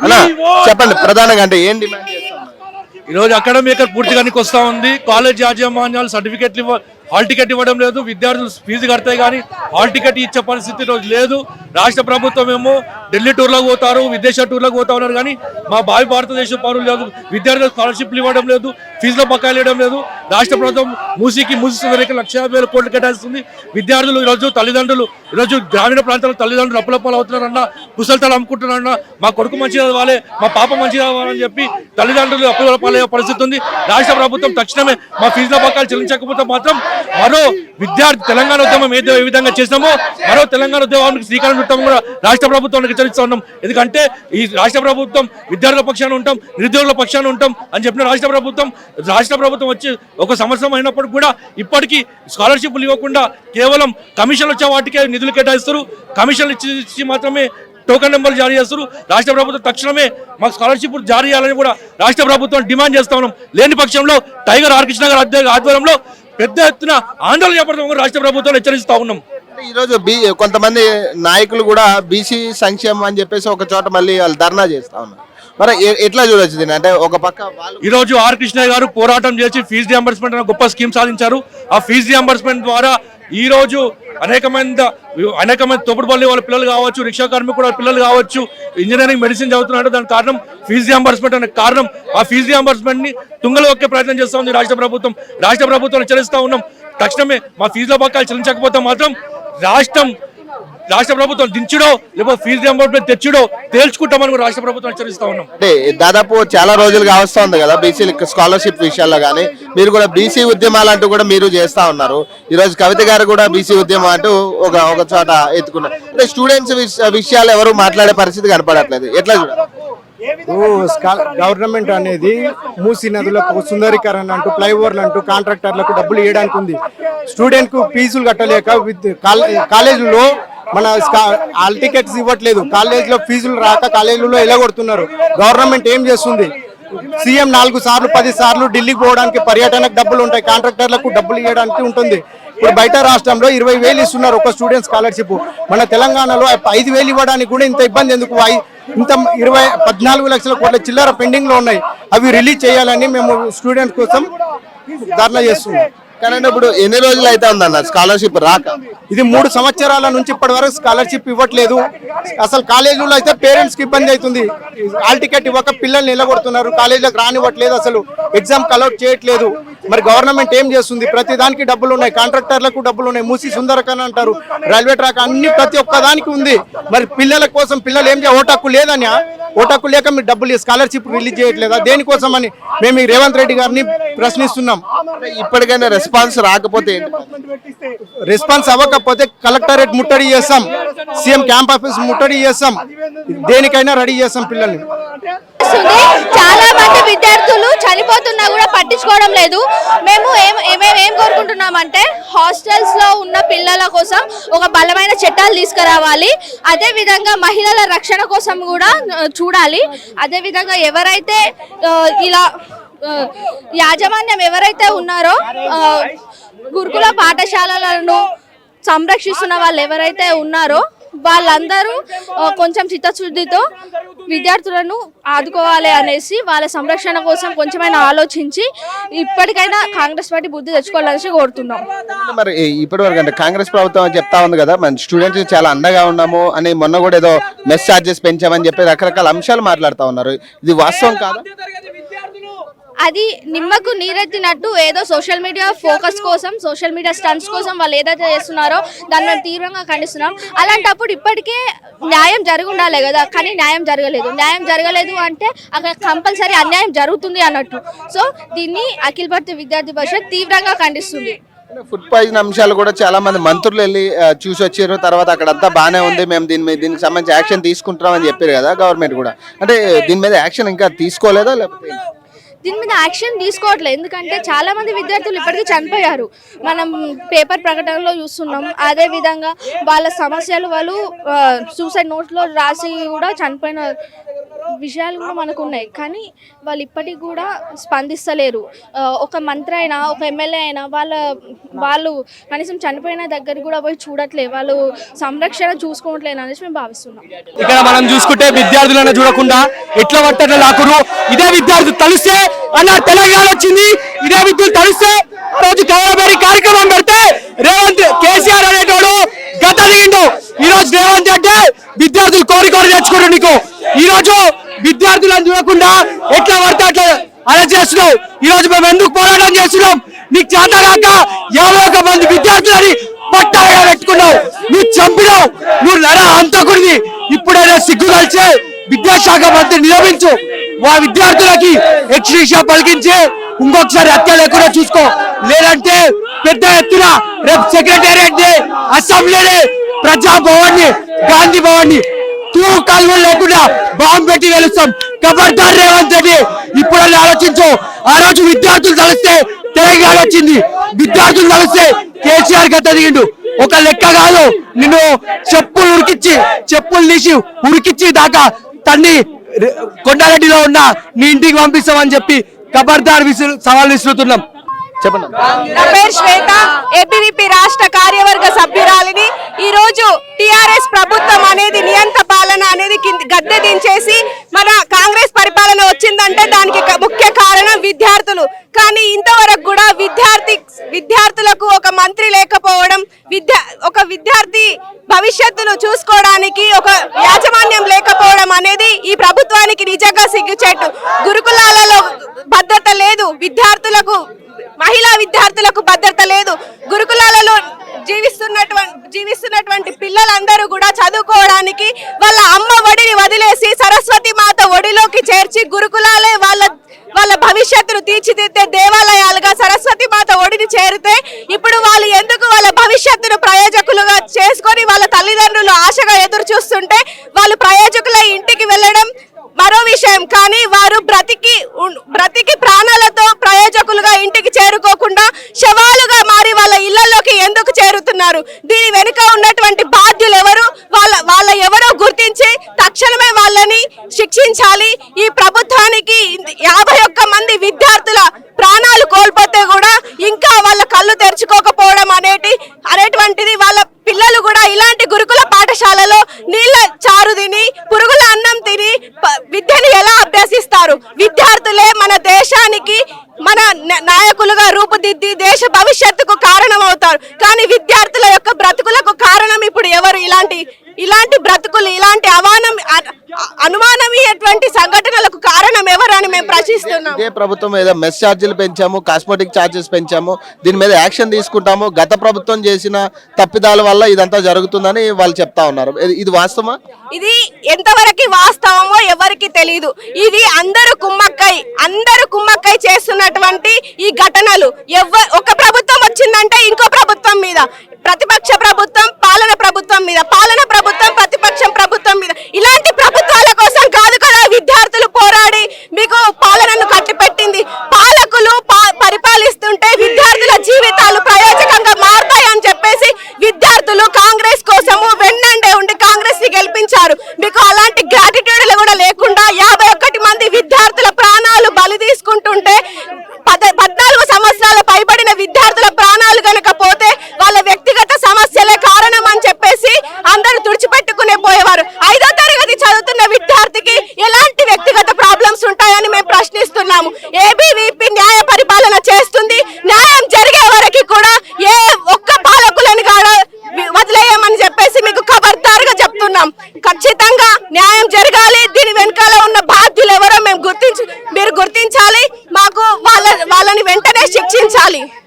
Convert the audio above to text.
అలా చెప్పండి ప్రధానంగా అంటే ఏం డిమాండ్ చేస్తున్నారు? ఈ రోజు అకాడమిక్ పూర్తిగా వస్తా ఉంది. కాలేజ్ యాజమాన్యాలు సర్టిఫికెట్లు హాల్ టికెట్ ఇవ్వడం లేదు. విద్యార్థులు ఫీజు కడితే కానీ హాల్ టికెట్ ఇచ్చే పరిస్థితి రోజు లేదు. రాష్ట్ర ప్రభుత్వం ఏమో ఢిల్లీ టూర్లకు పోతారు, విదేశ టూర్లకు పోతా ఉన్నారు. కానీ మా భావి భారతదేశ పౌరులు లేదు, విద్యార్థులకు స్కాలర్షిప్లు ఇవ్వడం లేదు, ఫీజులో బకాయిలు ఇవ్వడం లేదు. రాష్ట్ర ప్రభుత్వం మూసి సుందరికి 1,50,000 కోట్లు కేటాయిస్తుంది. విద్యార్థులు ఈరోజు తల్లిదండ్రులు ఈరోజు గ్రామీణ ప్రాంతాల్లో తల్లిదండ్రులు అప్పులపాలు అవుతున్నారన్న, పుసలతలు అమ్ముకుంటున్నారన్న, మా కొడుకు మంచిగా చదవాలి, మా పాప మంచిగా చదవాలని చెప్పి తల్లిదండ్రులు అప్పుల పాలయ్యే పరిస్థితి ఉంది. రాష్ట్ర ప్రభుత్వం తక్షణమే మా ఫీజుల బకాయిలు చెల్లించకపోతే మాత్రం మరో విద్యార్థి తెలంగాణ ఉద్యమం ఏ విధంగా చేసినామో మరో తెలంగాణ ఉద్యమానికి శ్రీకారం చుట్టాము కూడా రాష్ట్ర ప్రభుత్వానికి హెచ్చరిస్తూ ఉన్నాం. ఎందుకంటే ఈ రాష్ట్ర ప్రభుత్వం విద్యార్థుల పక్షాన ఉంటాం, నిరుద్యోగుల పక్షాన ఉంటాం అని చెప్పిన రాష్ట్ర ప్రభుత్వం వచ్చి 1 సంవత్సరం అయినప్పుడు కూడా ఇప్పటికీ స్కాలర్షిప్లు ఇవ్వకుండా కేవలం కమిషన్లు వచ్చే వాటికే నిధులు కేటాయిస్తారు. కమిషన్లు ఇచ్చి మాత్రమే టోకెన్ నెంబర్లు జారీ చేస్తారు. రాష్ట్ర ప్రభుత్వం తక్షణమే మాకు స్కాలర్షిప్ జారీ చేయాలని కూడా రాష్ట్ర ప్రభుత్వం డిమాండ్ చేస్తా ఉన్నాం. లేని పక్షంలో టైగర్ ఆర్ కృష్ణ గారి ఆధ్వర్యంలో పెద్ద ఎత్తున ఆందోళన చేపడతామని రాష్ట్ర ప్రభుత్వం హెచ్చరిస్తా ఉన్నాం. ఈరోజు కొంతమంది నాయకులు కూడా బీసీ సంక్షేమం అని చెప్పేసి ఒక చోట మళ్ళీ వాళ్ళు ధర్నా చేస్తా ఉన్నారు. మరి ఎట్లా చూడొచ్చు దీన్ని? అంటే ఒక పక్క ఈ రోజు ఆర్ కృష్ణ గారు పోరాటం చేసి ఫీజు రియంబర్స్మెంట్ అనే గొప్ప స్కీమ్ సాధించారు. ఆ ఫీజు రియంబర్స్మెంట్ ద్వారా ఈ రోజు అనేక మంది తోపుడుపల్లి వాళ్ళ పిల్లలు కావచ్చు, రిక్షా కార్మికుల పిల్లలు కావచ్చు, ఇంజనీరింగ్ మెడిసిన్ చదువుతున్నారు. దానికి కారణం ఫీజు రియంబర్స్మెంట్ అనే కారణం. ఆ ఫీజు రియంబర్స్మెంట్ ని తుంగలో ఒక్కే ప్రయత్నం చేస్తా ఉంది రాష్ట్ర ప్రభుత్వం హెచ్చరిస్తా ఉన్నాం. తక్షణమే మా ఫీజుల బకాయిలు చెల్లించకపోతే మాత్రం రాష్ట్ర ప్రభుత్వం దించుడో లేకపోతే ఫీజు రియంబర్స్మెంట్ తెచ్చుడో తేల్చుకుంటామని రాష్ట్ర ప్రభుత్వం హెచ్చరిస్తా ఉన్నాం. అంటే దాదాపు చాలా రోజులుగా వస్తుంది కదా బీసీ స్కాలర్షిప్ విషయాల్లో. కానీ మీరు కూడా బీసీ ఉద్యమాలు అంటూ కూడా మీరు చేస్తా ఉన్నారు. ఈ రోజు కవిత గారు కూడా బీసీ ఉద్యమం అంటూ ఒక చోట ఎత్తుకున్నారు. అంటే స్టూడెంట్స్ విషయాలు ఎవరు మాట్లాడే పరిస్థితి కనపడట్లేదు. ఎట్లా చూడాలి? గవర్నమెంట్ అనేది మూసీ నదులకు సుందరీకరణ అంటూ ఫ్లైఓవర్లు అంటూ కాంట్రాక్టర్లకు డబ్బులు ఇవ్వడానికి ఉంది. స్టూడెంట్ కు ఫీజులు కట్టలేక కాలేజీలో మన హాల్ టికెట్స్ ఇవ్వట్లేదు. కాలేజీలో ఫీజులు రాక కాలేజీలో ఎలగొడుతున్నారు. గవర్నమెంట్ ఏం చేస్తుంది? సీఎం 4 సార్లు 10 సార్లు ఢిల్లీకి పోవడానికి పర్యటనకు డబ్బులు ఉంటాయి, కాంట్రాక్టర్లకు డబ్బులు ఇవ్వడానికి ఉంటుంది. ఇప్పుడు బయట రాష్ట్రంలో 20,000 ఇస్తున్నారు ఒక స్టూడెంట్ స్కాలర్షిప్. మన తెలంగాణలో 5,000 ఇవ్వడానికి కూడా ఇంత ఇబ్బంది ఎందుకు? ఇంత 14 లక్షల కోట్ల చిల్లర పెండింగ్ లో ఉన్నాయి. అవి రిలీజ్ చేయాలని మేము స్టూడెంట్ కోసం ధర్నా చేస్తున్నాం. కానీ ఇప్పుడు ఎన్ని రోజులు అయితే ఉందన్న స్కాలర్షిప్ రాక? ఇది 3 సంవత్సరాల నుంచి ఇప్పటి వరకు స్కాలర్షిప్ ఇవ్వట్లేదు. అసలు కాలేజీలో అయితే పేరెంట్స్ కి ఇబ్బంది అవుతుంది. హాల్ టికెట్ ఇవ్వక పిల్లల్ని నిలగొడుతున్నారు, కాలేజీలకు రానివ్వట్లేదు, అసలు ఎగ్జామ్ అలౌట్ చేయట్లేదు. మరి గవర్నమెంట్ ఏం చేస్తుంది? ప్రతి దానికి డబ్బులు ఉన్నాయి, కాంట్రాక్టర్లకు డబ్బులు ఉన్నాయి, మూసి సుందరకరణ అంటారు, రైల్వే ట్రాక్ అన్ని ప్రతి ఒక్క దానికి ఉంది. మరి పిల్లల కోసం పిల్లలు ఏం ఓటాకు లేదని, ఓటాకు లేక మీరు డబ్బులు స్కాలర్షిప్ రిలీజ్ చేయట్లేదా? దేనికోసం అని మేము ఈ రేవంత్ రెడ్డి గారిని ప్రశ్నిస్తున్నాం. ఇప్పటికైనా రెస్పాన్స్ రాకపోతే రెస్పాన్స్ అవ్వకపోతే కలెక్టరేట్ ముట్టడి చేస్తాం, సీఎం క్యాంప్ ఆఫీస్ ముట్టడి చేస్తాం, దేనికైనా రెడీ చేస్తాం పిల్లల్ని. చాలా మంది విద్యార్థులు చనిపోతున్నా కూడా పట్టించుకోవడం లేదు. మేము ఏం కోరుకుంటున్నామంటే హాస్టల్స్ లో ఉన్న పిల్లల కోసం ఒక బలమైన చట్టాలు తీసుకురావాలి. అదే విధంగా మహిళల రక్షణ కోసం కూడా చూడాలి. అదే విధంగా ఎవరైతే ఇలా యాజమాన్యం ఎవరైతే ఉన్నారో గురుకుల పాఠశాలలను సంరక్షిస్తున్న వాళ్ళు ఎవరైతే ఉన్నారో వాళ్ళందరూ కొంచెం చిత్తశుద్ధితో విద్యార్థులను ఆదుకోవాలి అనేసి వాళ్ళ సంరక్షణ కోసం కొంచెమైనా ఆలోచించి ఇప్పటికైనా కాంగ్రెస్ పార్టీ బుద్ధి తెచ్చుకోవాలని కోరుతున్నాం. మరి ఇప్పటి వరకు అంటే కాంగ్రెస్ ప్రభుత్వం చెప్తా ఉంది కదా మన స్టూడెంట్స్ చాలా అండగా ఉన్నాము అని, మొన్న కూడా ఏదో మెస్ ఛార్జెస్ పెంచామని చెప్పి రకరకాల అంశాలు మాట్లాడుతూ ఉన్నారు. ఇది వాస్తవం కాదా? అది నిమ్మకు నీరెత్తినట్టు ఏదో సోషల్ మీడియా ఫోకస్ కోసం, సోషల్ మీడియా స్టంట్స్ కోసం వాళ్ళు ఏదైతే చేస్తున్నారో దాన్ని మేము తీవ్రంగా ఖండిస్తున్నాం. అలాంటప్పుడు ఇప్పటికే న్యాయం జరిగి ఉండాలి కదా, కానీ న్యాయం జరగలేదు అంటే అక్కడ కంపల్సరీ అన్యాయం జరుగుతుంది అన్నట్టు. సో దీన్ని అఖిల భారతీయ విద్యార్థి పరిషత్ తీవ్రంగా ఖండిస్తుంది. ఫుడ్ పాయిజన్ అంశాలు కూడా చాలా మంది మంత్రులు వెళ్ళి చూసి వచ్చారు. తర్వాత అక్కడ అంతా బాగానే ఉంది, మేము దీనికి సంబంధించి యాక్షన్ తీసుకుంటున్నామని చెప్పారు కదా గవర్నమెంట్ కూడా. అంటే దీని మీద యాక్షన్ ఇంకా తీసుకోలేదా? లేకపోతే దీని మీద యాక్షన్ తీసుకోవట్లేదు. ఎందుకంటే చాలా మంది విద్యార్థులు ఇప్పటికీ చనిపోయారు, మనం పేపర్ ప్రకటనలో చూస్తున్నాం. అదే విధంగా వాళ్ళ సమస్యలు వాళ్ళు సూసైడ్ నోట్స్లో రాసి కూడా చనిపోయిన విషయాలు కూడా మనకు ఉన్నాయి, కానీ వాళ్ళు ఇప్పటికి కూడా స్పందిస్తలేరు. ఒక మంత్రి అయినా ఒక ఎమ్మెల్యే అయినా వాళ్ళు కనీసం చనిపోయిన దగ్గర కూడా పోయి చూడట్లేదు, వాళ్ళు సంరక్షణ చూసుకోవట్లేదు అనేసి మేము భావిస్తున్నాం. ఇక్కడ మనం చూసుకుంటే విద్యార్థులను చూడకుండా ఎట్లా పట్టడం లాకురు. ఇదే విద్యార్థులు తలిస్తే అన్న తెలంగాణ వచ్చింది, ఇదే విద్యుత్ తలిస్తే రోజు కవరబడి కార్యక్రమం పెడితే రేవంత్ కేసీఆర్ అనేటోడు గత దిగిండు. ఈ రోజు రేవంత్ అంటే విద్యార్థులు కోరి తెచ్చుకోరు. నీకు ఈ రోజు విద్యార్థులను చూడకుండా ఎట్లా పడితే అట్లా అరెస్ట్ చేస్తున్నావు. ఈ రోజు మేము ఎందుకు పోరాటం చేస్తున్నాం? నీకు చేత కాక 51 మంది విద్యార్థులని పట్టాగా పెట్టుకున్నావు, నువ్వు చంపినావు, నువ్వు హంతకుడివి. ఇప్పుడైనా సిగ్గు కలిసే విద్యాశాఖ మంత్రి నియమించు, వా విద్యార్థులకి ఎక్స్ట్రీషా పలికించి ఇంకొకసారి హత్య లేకుండా చూసుకో. లేదంటే పెద్ద ఎత్తున రేపు సెక్రటేరియట్ ని, అసెంబ్లీని, ప్రజాభవన్ ని, గాంధీ భవన్ ని కాలువలు లేకుండా బాంబు పెట్టి వెలుస్తాం. ఖబర్దార్ రేవంత్ రెడ్డి, ఇప్పుడన్నా ఆలోచించు. ఆ రోజు విద్యార్థులు కలిస్తే తెలంగాణ వచ్చింది, విద్యార్థులు కలిస్తే కేసీఆర్ గత దిగిండు. ఒక లెక్క కాదు, నిన్ను చెప్పులు తీసి ఉరికిచ్చి దాకా తన్ని కొండారెడ్డిలో ఉన్న నీ ఇంటికి పంపిస్తామని చెప్పి ఖబర్దార్ సవాల్ విసురుతున్నాం. చెప్పండి. నా పేరు శ్వేత, ఏబీవీపీ రాష్ట్ర కార్యవర్గ సభ్యురాలిని. ఈ రోజు టిఆర్ఎస్ ప్రభుత్వం అనేది నియంత పాలన అనేది గద్దె దించేసి మన కాంగ్రెస్ పరిపాలన వచ్చిందంటే దానికి ముఖ్య కారణం విద్యార్థులు. కానీ ఇంతవరకు కూడా విద్యార్థులకు ఒక మంత్రి లేకపోవడం, ఒక విద్యార్థి భవిష్యత్తును చూసుకోవడానికి ఒక యాజమాన్యం లేకపోవడం అనేది ఈ ప్రభుత్వానికి నిజంగా సిగ్గుచేటు. గురుకులాలలో భద్రత లేదు, మహిళా విద్యార్థులకు భద్రత లేదు. గురుకులాలలో జీవిస్తున్నటువంటి పిల్లలందరూ కూడా చదువుకోవడానికి వాళ్ళ అమ్మ ఒడిని వదిలేసి సరస్వతి మాత ఒడిలోకి చేర్చి గురుకులాలే వాళ్ళ భవిష్యత్తును తీర్చిదిద్దే దేవాలయాలుగా సరస్వతి మాత ఒడిని చేరితే ఇప్పుడు వాళ్ళు ఎందుకు వాళ్ళ భవిష్యత్తును ప్రయోజకులుగా చేసుకొని వాళ్ళ తల్లిదండ్రులు ఆశగా ఎదురు చూస్తుంటే వాళ్ళు ప్రయోజకుల ఇంటికి వెళ్ళడం మరో విషయం. కానీ వారు బ్రతికి ప్రాణాలతో ప్రయోజకులుగా ఇంటికి చేరుకోకుండా శవాలుగా మారి వాళ్ళ ఇళ్లలోకి ఎందుకు చేరుతున్నారు? దీని వెనుక ఉన్నటువంటి బాధ్యులు ఎవరు? వాళ్ళ ఎవరో గుర్తించి తక్షణమే వాళ్ళని శిక్షించాలి. ఈ ప్రభుత్వానికి 51 మంది విద్యార్థుల ప్రాణాలు కోల్పోతే కూడా ఇంకా వాళ్ళ కళ్ళు తెరుచుకోకపోవడం అనేటువంటిది, వాళ్ళ పిల్లలు కూడా ఇలాంటి గురుకుల పాఠశాలలో నీళ్ళ చారు తిని పురుగుల అన్నం తిని విద్యను ఎలా అభ్యసిస్తారు? విద్యార్థులే మన దేశానికి మన నాయకులుగా రూపుదిద్ది దేశ భవిష్యత్తుకు కారణం అవుతారు. కానీ విద్యార్థుల యొక్క బ్రతుకులకు కారణం ఇప్పుడు ఎవరు? ఇలాంటి బ్రతుకులు, ఇలాంటి అనుమానమైనటువంటి సంఘటనలకు కారణం ఎవరు అని మేము ప్రశ్నిస్తున్నాం. ఇదే ప్రభుత్వం ఏదో మెస్ ఛార్జీలు పెంచాము, కాస్మెటిక్ ఛార్జెస్ పెంచాము, దీని మీద యాక్షన్ తీసుకుంటాము, గత ప్రభుత్వం చేసిన తప్పిదాల వల్ల ఇదంతా జరుగుతుందని వాళ్ళు చెప్తా ఉన్నారు. ఇది వాస్తవమా? ఇది ఎంతవరకు వాస్తవమో ఎవరికి తెలియదు. ఇది అందరూ కుమ్మక్కై చేస్తున్నటువంటి ఈ ఘటనలు. ఒక ప్రభుత్వం వచ్చిందంటే ఇంకో ప్రభుత్వం మీద, ప్రతిపక్ష ప్రభుత్వం పాలన ప్రభుత్వం మీద, పాలన ప్రభుత్వం ప్రతిపక్షం ప్రభుత్వం మీద. ఇలాంటి ప్రభుత్వాల కోసం కాదు కదా విద్యార్థులు పోరాడి మీకు పాలనను కట్టిపెట్టింది. పాలకులు పరిపాలిస్తుంటే విద్యార్థుల జీవితాలు ప్రయోజకంగా మారుతాయని చెప్పేసి విద్యార్థులు కాంగ్రెస్ కోసము వెన్నండే ఉండి కాంగ్రెస్ ని గెలిపించారు. మీకు అలాంటి గ్రాటిట్యూడ్లు కూడా లేకుండా 51 మంది విద్యార్థుల ప్రాణాలు బలి తీసుకుంటుంటే 14 సంవత్సరాల పైబడిన విద్యార్థుల ప్రాణాలు గనక పోతే వాళ్ళ వ్యక్తిగత సమస్యలే కారణం అని చెప్పేసి అందరూ తుడిచిపెట్టుకునే పోయేవారు. 5వ తరగతి చదువుతున్న విద్యార్థికి ఎలాంటి వ్యక్తిగత ప్రాబ్లమ్స్ ఉంటాయని మేము ప్రశ్నిస్తున్నాము. ఏబీవీపీ న్యాయ పరిపాలన చేస్తుంది. న్యాయం జరిగే వరకు కూడా ఏ ఒక్క పాలకులను వదిలేయమని చెప్పేసి మీకు ఖబర్దారుగా చెప్తున్నాం. ఖచ్చితంగా న్యాయం జరగాలి. దీని వెనకాల ఉన్న బాధ్యులు ఎవరో మీరు గుర్తించాలి. మాకు వాళ్ళని వెంటనే శిక్షించాలి.